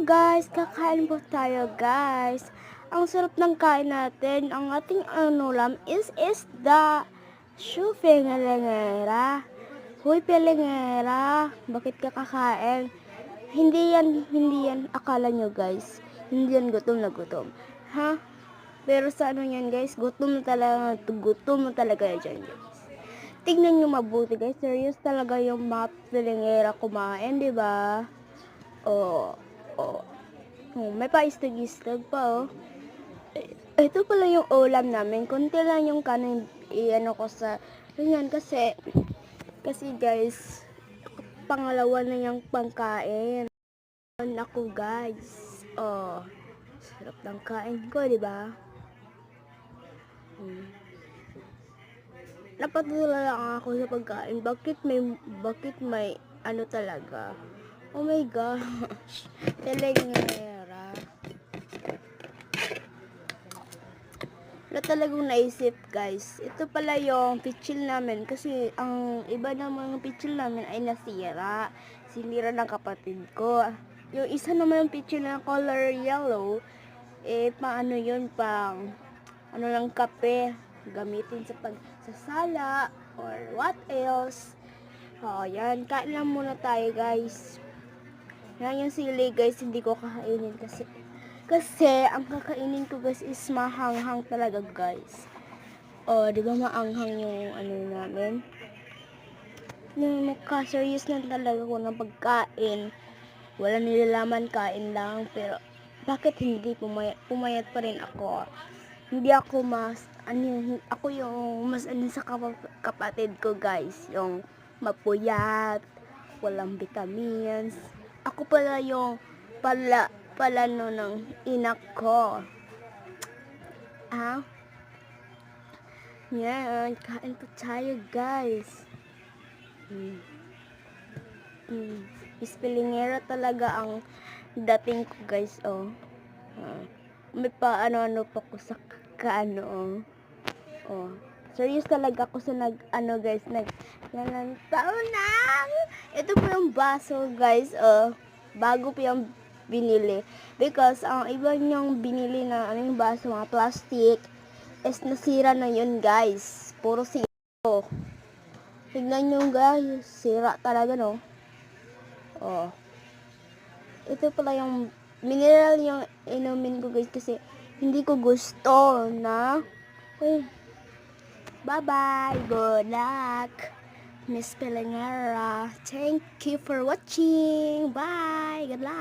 Guys, kakain po tayo guys. Ang sarap ng kain natin. Ang ating ulam is isda. Shoo, pelengera. Huy, pelengera. Bakit ka kakain? Hindi yan akala nyo guys. Hindi yan gutom na gutom. Ha? Pero sa ano yan guys, gutom na talaga yan guys. Tignan nyo mabuti guys, serious talaga yung mga pelengera kumain, di ba? Oh. May paistag-istag pa, oh. Ito pala yung ulam namin. Kunti lang yung kanin iano ko sa ganyan kasi guys, pangalawa na yung pangkain. Ako guys. Oh. Sarap ng kain ko, di ba? Napatulala lang ako sa pagkain. Bakit may ano talaga? Oh my gosh. Telengera. Wala talagang naisip guys. Ito pala yung pitchil namin. Kasi ang iba naman ng pitchil namin ay nasira. Sinira ng kapatid ko. Yung isa naman yung pitchil na color yellow. Paano yun? Pang ano lang kape. Gamitin sa pagsasala. Or what else. Yan. Kain lang muna tayo guys. Yan yung sili guys, hindi ko kakainin kasi ang kakainin ko guys is mahanghang talaga guys. Di ba maanghang yung ano namin? Mukha serious na talaga ko ng pagkain. Wala nilalaman, kain lang. Pero bakit hindi pumayat pa rin ako? Hindi ako ako yung mas sa kapatid ko guys, yung mapuyat, walang vitamins. Ako pala yung palano ng inak ko. Yan, kain po tayo guys. Ispilingera talaga ang dating ko guys, oh. May pa ano pa ko sa kaano, oh. Serious talaga ako sa guys, taon lang. Ito po yung baso guys, bago po yung binili. Because ang iba niyong binili na yung baso, mga plastic, is nasira na yun guys. Puro sira. Tignan nyo guys, sira talaga no. Ito pala yung mineral yung inumin ko guys kasi hindi ko gusto na. Bye-bye. Good luck. Miss Pelengera. Thank you for watching. Bye. Good luck.